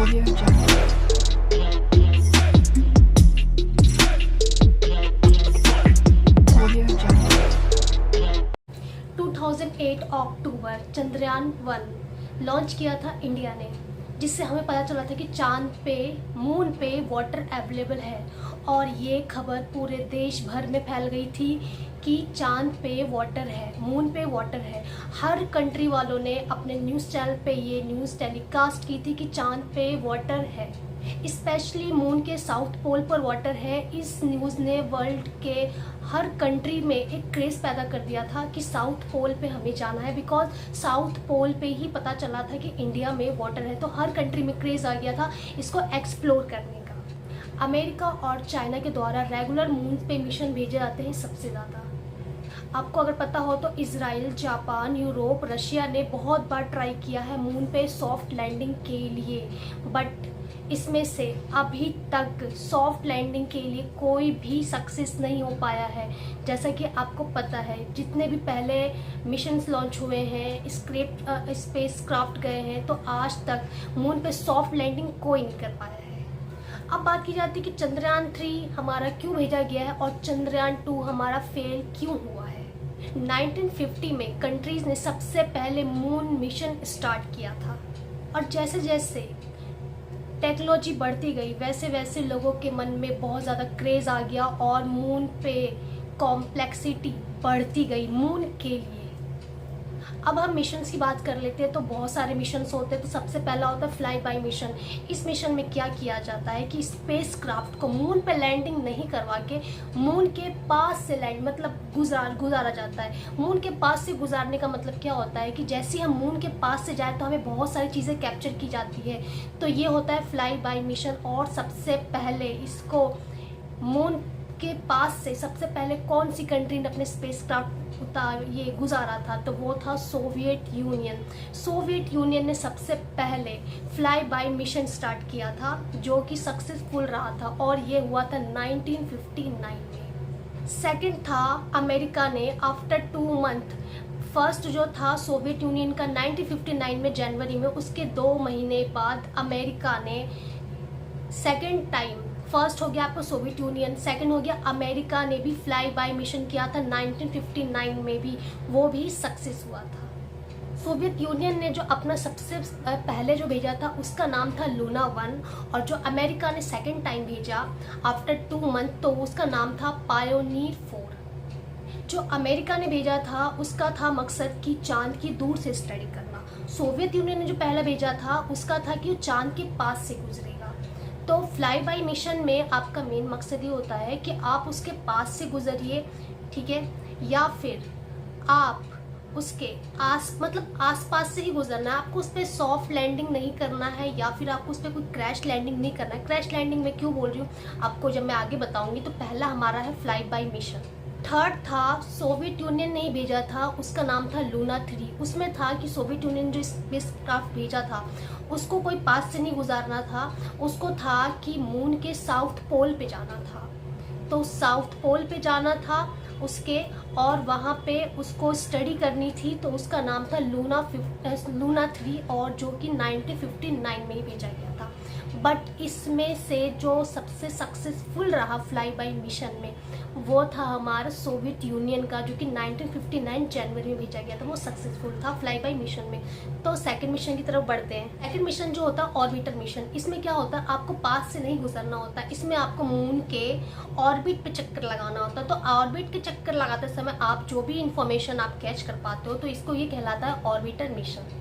Audio Jungle. Audio Jungle. 2008 अक्टूबर Chandrayaan 1 launch किया था India ने, जिससे हमें पता चला था कि चांद पे, मून पे वाटर अवेलेबल है। और ये खबर पूरे देश भर में फैल गई थी कि चांद पे वाटर है, मून पे वाटर है। हर कंट्री वालों ने अपने न्यूज़ चैनल पे ये न्यूज़ टेलीकास्ट की थी कि चांद पे वाटर है, स्पेशली मून के साउथ पोल पर वाटर है। इस न्यूज़ ने वर्ल्ड के हर कंट्री में एक क्रेज़ पैदा कर दिया था कि साउथ पोल पे हमें जाना है, बिकॉज साउथ पोल पे ही पता चला था कि इंडिया में वाटर है। तो हर कंट्री में क्रेज़ आ गया था इसको एक्सप्लोर करने का। अमेरिका और चाइना के द्वारा रेगुलर मून पे मिशन भेजे जाते हैं सबसे ज़्यादा। आपको अगर पता हो तो इजराइल, जापान, यूरोप, रशिया ने बहुत बार ट्राई किया है मून पे सॉफ्ट लैंडिंग के लिए, बट इसमें से अभी तक सॉफ्ट लैंडिंग के लिए कोई भी सक्सेस नहीं हो पाया है। जैसा कि आपको पता है, जितने भी पहले मिशंस लॉन्च हुए हैं, स्पेस क्राफ्ट गए हैं, तो आज तक मून पे सॉफ्ट लैंडिंग कोई नहीं कर पाया है। अब बात की जाती है कि चंद्रयान 3 हमारा क्यों भेजा गया है और चंद्रयान 2 हमारा फेल क्यों हुआ है। 1950 में कंट्रीज ने सबसे पहले मून मिशन स्टार्ट किया था, और जैसे जैसे टेक्नोलॉजी बढ़ती गई वैसे वैसे लोगों के मन में बहुत ज़्यादा क्रेज़ आ गया और मून पे कॉम्प्लेक्सिटी बढ़ती गई मून के लिए। अब हम मिशंस की बात कर लेते हैं तो बहुत सारे मिशंस होते हैं। तो सबसे पहला होता है फ्लाई बाय मिशन। इस मिशन में क्या किया जाता है कि स्पेस क्राफ्ट को मून पे लैंडिंग नहीं करवा के मून के पास से लैंड मतलब गुजारा जाता है। मून के पास से गुजारने का मतलब क्या होता है कि जैसे हम मून के पास से जाए तो हमें बहुत सारी चीज़ें कैप्चर की जाती है। तो ये होता है फ्लाई बाय मिशन। और सबसे पहले इसको मून के पास से सबसे पहले कौन सी कंट्री ने अपने स्पेस क्राफ्ट ये गुजारा था, तो वो था सोवियत यूनियन। सोवियत यूनियन ने सबसे पहले फ्लाई बाय मिशन स्टार्ट किया था, जो कि सक्सेसफुल रहा था, और ये हुआ था 1959 में। सेकंड था अमेरिका ने आफ्टर 2 मंथ। फर्स्ट जो था सोवियत यूनियन का 1959 में जनवरी में, उसके 2 महीने बाद अमेरिका ने सेकंड टाइम, फर्स्ट हो गया आपको सोवियत यूनियन, सेकंड हो गया अमेरिका ने भी फ्लाई बाय मिशन किया था 1959 में भी, वो भी सक्सेस हुआ था। सोवियत यूनियन ने जो अपना सबसे पहले जो भेजा था उसका नाम था लूना 1, और जो अमेरिका ने सेकंड टाइम भेजा आफ्टर 2 मंथ तो उसका नाम था पायोनियर 4। जो अमेरिका ने भेजा था उसका था मकसद कि चांद की दूर से स्टडी करना। सोवियत यूनियन ने जो पहला भेजा था उसका था कि वो चांद के पास से गुजरेगा। तो फ्लाई बाय मिशन में आपका मेन मकसद ये होता है कि आप उसके पास से गुजरिए, ठीक है, या फिर आप उसके आसपास से ही गुजरना है। आपको उस पर सॉफ्ट लैंडिंग नहीं करना है, या फिर आपको उस पर कोई क्रैश लैंडिंग नहीं करना है। क्रैश लैंडिंग मैं क्यों बोल रही हूँ आपको जब मैं आगे बताऊंगी। तो पहला हमारा है फ्लाई बाय मिशन। थर्ड था सोवियत यूनियन ने ही भेजा था, उसका नाम था लूना 3। उसमें था कि सोवियत यूनियन जो स्पेस क्राफ्ट भेजा था उसको कोई पास से नहीं गुजारना था, उसको था कि मून के साउथ पोल पे जाना था। तो साउथ पोल पे जाना था उसके, और वहाँ पे उसको स्टडी करनी थी। तो उसका नाम था लूना 3, और जो कि 1959 में ही भेजा गया था। बट इसमें से जो सबसे सक्सेसफुल रहा फ्लाई बाय मिशन में वो था हमारा सोवियत यूनियन का, जो कि 1959 जनवरी में भेजा गया था। वो सक्सेसफुल था फ्लाई बाय मिशन में। तो सेकंड मिशन की तरफ बढ़ते हैं। सेकंड मिशन जो होता है ऑर्बिटर मिशन। इसमें क्या होता है, आपको पास से नहीं गुजरना होता, इसमें आपको मून के ऑर्बिट पे चक्कर लगाना होता है। तो ऑर्बिट के चक्कर लगाते समय आप जो भी इंफॉर्मेशन आप कैच कर पाते हो तो इसको ये कहलाता है ऑर्बिटर मिशन।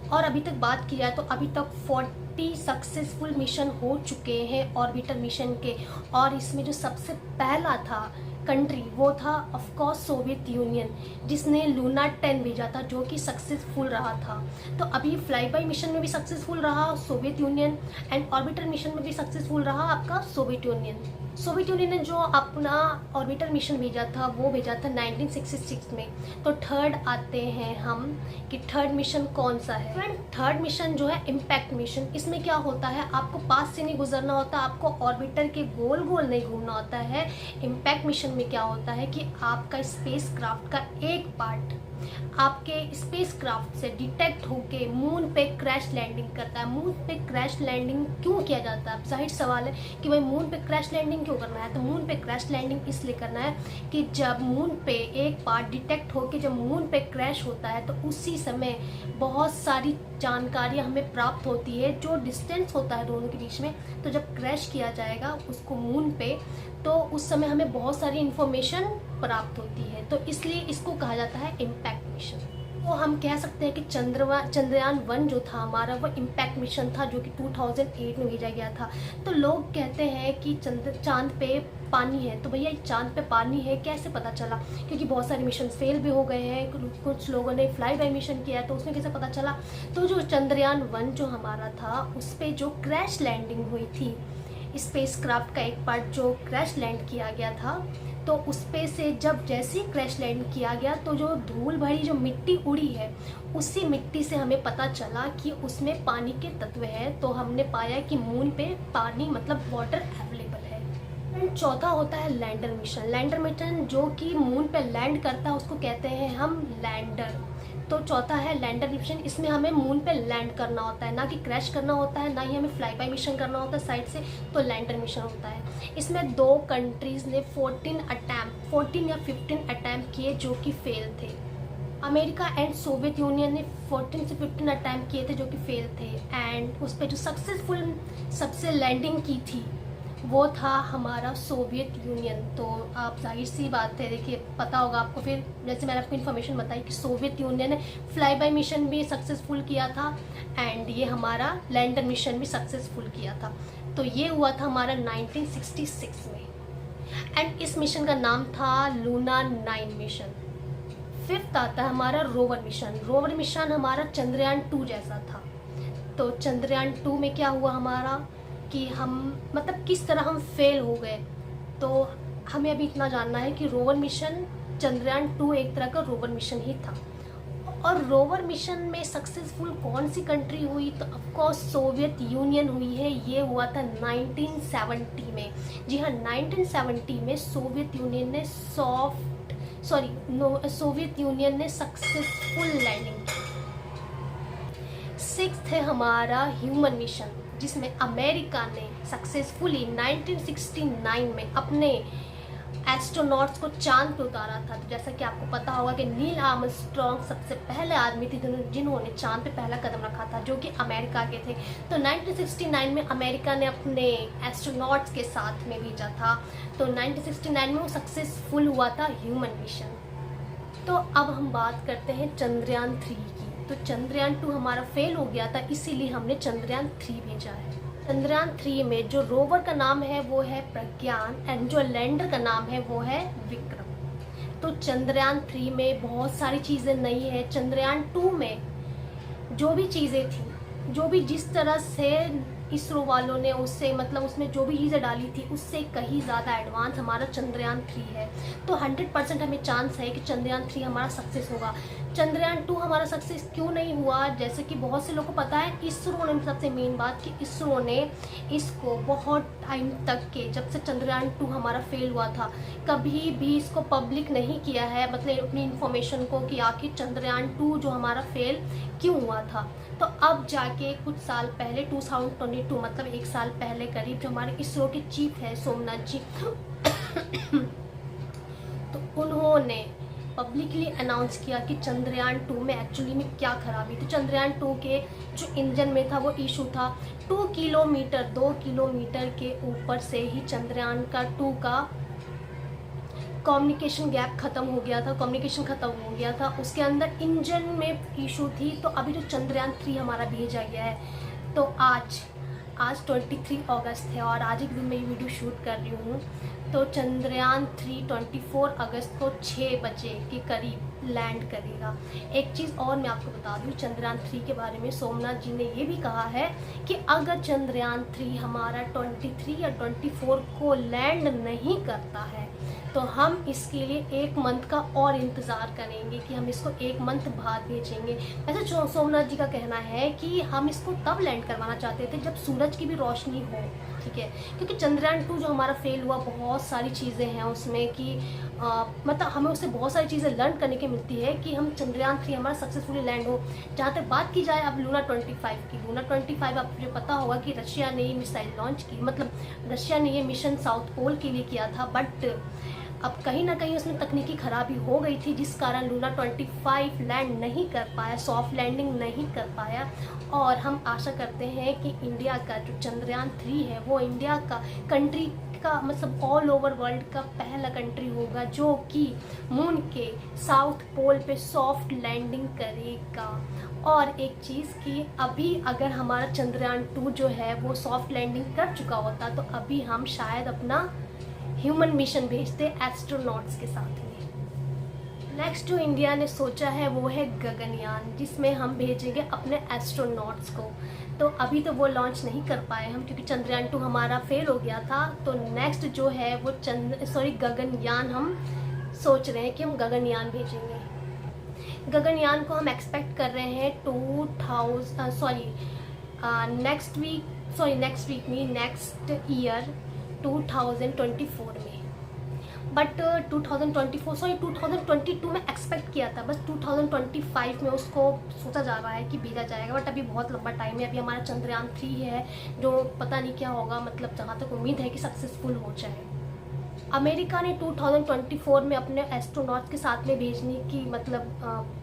और अभी तक बात की जाए तो अभी तक 40 सक्सेसफुल मिशन हो चुके हैं ऑर्बिटर मिशन के। और इसमें जो सबसे पहला था कंट्री वो था ऑफ कोर्स सोवियत यूनियन, जिसने लूना 10 भेजा था, जो कि सक्सेसफुल रहा था। तो अभी फ्लाई बाय मिशन में भी सक्सेसफुल रहा Soviet union, and orbiter mission में भी सक्सेसफुल रहा आपका सोवियत यूनियन। सोवियत यूनियन ने जो अपना ऑर्बिटर मिशन भेजा था वो भेजा था 1966 में। तो थर्ड आते हैं हम कि थर्ड मिशन कौन सा है। फ्रेंड, थर्ड मिशन जो है इम्पैक्ट मिशन। इसमें क्या होता है, आपको पास से नहीं गुजरना होता, आपको ऑर्बिटर के गोल गोल नहीं घूमना होता है। इम्पैक्ट मिशन में क्या होता है कि आपका स्पेस क्राफ्ट का एक पार्ट आपके स्पेसक्राफ्ट से डिटेक्ट होके मून पे क्रैश लैंडिंग करता है। मून पे क्रैश लैंडिंग क्यों किया जाता है? अब जाहिर सवाल है कि भाई मून पे क्रैश लैंडिंग क्यों करना है? तो मून पे क्रैश लैंडिंग इसलिए करना है कि जब मून पे एक पार्ट डिटेक्ट होके जब मून पे क्रैश होता है तो उसी समय बहुत सारी जानकारियाँ हमें प्राप्त होती है जो डिस्टेंस होता है दोनों के बीच में। तो जब क्रैश किया जाएगा उसको मून पे, तो उस समय हमें बहुत सारी इन्फॉर्मेशन प्राप्त होती है। तो इसलिए इसको कहा जाता है इम्पैक्ट मिशन। तो हम कह सकते हैं कि चंद्रयान 1 जो था हमारा वो इम्पैक्ट मिशन था जो कि 2008 में भेजा गया था। तो लोग कहते हैं कि चांद पे पानी है। तो भैया चांद पे पानी है कैसे पता चला? क्योंकि बहुत सारे मिशन फेल भी हो गए हैं, कुछ लोगों ने फ्लाई बाय मिशन किया है, तो उसमें कैसे पता चला? तो जो चंद्रयान 1 जो हमारा था उस पर जो क्रैश लैंडिंग हुई थी, स्पेसक्राफ्ट का एक पार्ट जो क्रैश लैंड किया गया था, तो उस पे से जब जैसे ही क्रैश लैंड किया गया तो जो धूल भरी जो मिट्टी उड़ी है उसी मिट्टी से हमें पता चला कि उसमें पानी के तत्व है। तो हमने पाया कि मून पे पानी मतलब वाटर अवेलेबल है। चौथा होता है लैंडर मिशन। लैंडर मिशन जो कि मून पे लैंड करता है उसको कहते हैं हम लैंडर। तो चौथा है लैंडर मिशन। इसमें हमें मून पे लैंड करना होता है, ना कि क्रैश करना होता है, ना ही हमें फ्लाई बाय मिशन करना होता है साइड से। तो लैंडर मिशन होता है। इसमें 2 कंट्रीज ने 14 या 15 अटैम्प्ट किए जो कि फेल थे। अमेरिका एंड सोवियत यूनियन ने 14 से 15 अटैम्प्ट किए थे जो कि फेल थे। एंड उस पर जो सक्सेसफुल सबसे लैंडिंग की थी वो था हमारा सोवियत यूनियन। तो आप जाहिर सी बात है, देखिए पता होगा आपको, फिर जैसे मैंने आपको इन्फॉर्मेशन बताई कि सोवियत यूनियन ने फ्लाई बाय मिशन भी सक्सेसफुल किया था एंड ये हमारा लैंडर मिशन भी सक्सेसफुल किया था। तो ये हुआ था हमारा 1966 में। एंड इस मिशन का नाम था लूना 9 मिशन। फिफ्थ आता है हमारा रोवर मिशन। रोवर मिशन हमारा चंद्रयान 2 जैसा था। तो चंद्रयान 2 में क्या हुआ हमारा कि हम मतलब किस तरह हम फेल हो गए। तो हमें अभी इतना जानना है कि रोवर मिशन चंद्रयान 2 एक तरह का रोवर मिशन ही था। और रोवर मिशन में सक्सेसफुल कौन सी कंट्री हुई? तो ऑफकोर्स सोवियत यूनियन हुई है। ये हुआ था 1970 में। जी हाँ, 1970 में सोवियत यूनियन ने सक्सेसफुल लैंडिंग की। सिक्स्थ है हमारा ह्यूमन मिशन, जिसमें अमेरिका ने सक्सेसफुली 1969 में अपने एस्ट्रोनॉट्स को चांद पे उतारा था। तो जैसा कि आपको पता होगा कि नील आर्मस्ट्रॉन्ग सबसे पहले आदमी थे जिन्होंने चांद पे पहला कदम रखा था, जो कि अमेरिका के थे। तो 1969 में अमेरिका ने अपने एस्ट्रोनॉट्स के साथ में भेजा था। तो 1969 में वो सक्सेसफुल हुआ था ह्यूमन मिशन। तो अब हम बात करते हैं चंद्रयान 3 की। तो चंद्रयान 2 हमारा फेल हो गया था, इसीलिए हमने चंद्रयान 3 भेजा है। चंद्रयान 3 में जो रोवर का नाम है वो है प्रज्ञान एंड जो लैंडर का नाम है वो है विक्रम। तो चंद्रयान 3 में बहुत सारी चीज़ें नई है। चंद्रयान 2 में जो भी चीज़ें थी, जो भी जिस तरह से इसरो वालों ने उससे मतलब उसमें जो भी चीज़ें डाली थी उससे कहीं ज़्यादा एडवांस हमारा चंद्रयान 3 है। तो 100% हमें चांस है कि चंद्रयान 3 हमारा सक्सेस होगा। चंद्रयान 2 हमारा सक्सेस क्यों नहीं हुआ? जैसे कि बहुत से लोगों को पता है, इसरो ने सबसे मेन बात कि इसरो ने इसको बहुत टाइम तक के जब से चंद्रयान 2 हमारा फेल हुआ था कभी भी इसको पब्लिक नहीं किया है, मतलब अपनी इन्फॉर्मेशन को कि आखिर चंद्रयान 2 जो हमारा फेल क्यों हुआ था। तो अब जाके कुछ साल पहले 2022 मतलब 1 साल पहले करीब जो हमारे इसरो के चीफ है सोमनाथ जी तो उन्होंने पब्लिकली अनाउंस किया कि चंद्रयान 2 में एक्चुअली में क्या खराबी थी। चंद्रयान 2 के जो इंजन में था वो इशू था 2 किलोमीटर के ऊपर से ही चंद्रयान का 2 का कम्युनिकेशन गैप ख़त्म हो गया था। उसके अंदर इंजन में इशू थी। तो अभी जो चंद्रयान 3 हमारा भेजा गया है, तो आज 23 अगस्त है और आज ही के दिन मैं ये वीडियो शूट कर रही हूँ। तो चंद्रयान 3 24 अगस्त को 6 बजे के करीब लैंड करेगा। एक चीज़ और मैं आपको बता दूँ चंद्रयान 3 के बारे में, सोमनाथ जी ने ये भी कहा है कि अगर चंद्रयान 3 हमारा 23 या 24 को लैंड नहीं करता है तो हम इसके लिए 1 मंथ का और इंतज़ार करेंगे कि हम इसको 1 मंथ बाद भेजेंगे। वैसे सोमनाथ जी का कहना है कि हम इसको तब लैंड करवाना चाहते थे जब सूरज की भी रोशनी हो, ठीक है, क्योंकि चंद्रयान 2 जो हमारा फेल हुआ बहुत सारी चीज़ें हैं उसमें कि मतलब हमें उससे बहुत सारी चीज़ें लर्न करने की मिलती है कि हम चंद्रयान 3 हमारा सक्सेसफुली लैंड हो। जहाँ तक बात की जाए अब लूना 25 की, लूना 25 आपको पता होगा कि रशिया ने ये मिसाइल लॉन्च की, मतलब रशिया ने ये मिशन साउथ पोल के लिए किया था, बट अब कहीं ना कहीं उसमें तकनीकी खराबी हो गई थी, जिस कारण लूना 25 लैंड नहीं कर पाया, सॉफ्ट लैंडिंग नहीं कर पाया। और हम आशा करते हैं कि इंडिया का जो चंद्रयान 3 है वो इंडिया का कंट्री का मतलब ऑल ओवर वर्ल्ड का पहला कंट्री होगा जो कि मून के साउथ पोल पे सॉफ्ट लैंडिंग करेगा। और एक चीज़ कि अभी अगर हमारा चंद्रयान 2 जो है वो सॉफ्ट लैंडिंग कर चुका होता तो अभी हम शायद अपना ह्यूमन मिशन भेजते एस्ट्रोनॉट्स के साथ में। नेक्स्ट जो इंडिया ने सोचा है वो है गगनयान, जिसमें हम भेजेंगे अपने एस्ट्रोनॉट्स को। तो अभी तो वो लॉन्च नहीं कर पाए हम, क्योंकि चंद्रयान 2 हमारा फेल हो गया था। तो नेक्स्ट जो है वो गगनयान हम सोच रहे हैं कि हम गगनयान भेजेंगे। गगनयान को हम एक्सपेक्ट कर रहे हैं नेक्स्ट ईयर 2024 में। बट 2022 में एक्सपेक्ट किया था, बस 2025 में उसको सोचा जा रहा है कि भेजा जाएगा। बट अभी बहुत लंबा टाइम है, अभी हमारा चंद्रयान 3 है जो पता नहीं क्या होगा, मतलब जहाँ तक उम्मीद है कि सक्सेसफुल हो जाए। अमेरिका ने 2024 में अपने एस्ट्रोनॉट के साथ में भेजने की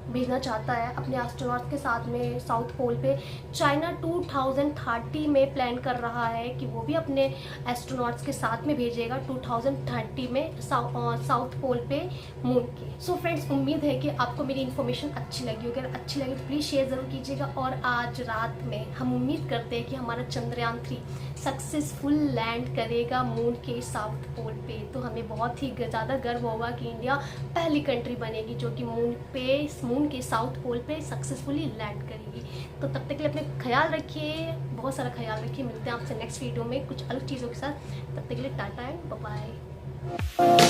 भेजना चाहता है अपने एस्ट्रोनॉट के साथ में साउथ पोल पे। चाइना 2030 में प्लान कर रहा है कि वो भी अपने एस्ट्रोनॉट्स के साथ में भेजेगा 2030 में साउथ पोल पे मून के। सो फ्रेंड्स, उम्मीद है कि आपको मेरी इन्फॉर्मेशन अच्छी लगी। अगर अच्छी लगी तो प्लीज़ शेयर ज़रूर कीजिएगा। और आज रात में हम उम्मीद करते हैं कि हमारा चंद्रयान 3 सक्सेसफुल लैंड करेगा मून के साउथ पोल पे। तो हमें बहुत ही ज़्यादा गर्व होगा कि इंडिया पहली कंट्री बनेगी जो कि मून के साउथ पोल पे सक्सेसफुली लैंड करेगी। तो तब तक के लिए अपने ख्याल रखिए, बहुत सारा ख्याल रखिए। मिलते हैं आपसे नेक्स्ट वीडियो में कुछ अलग चीज़ों के साथ। तब तक के लिए टाटा एंड बाय बाय।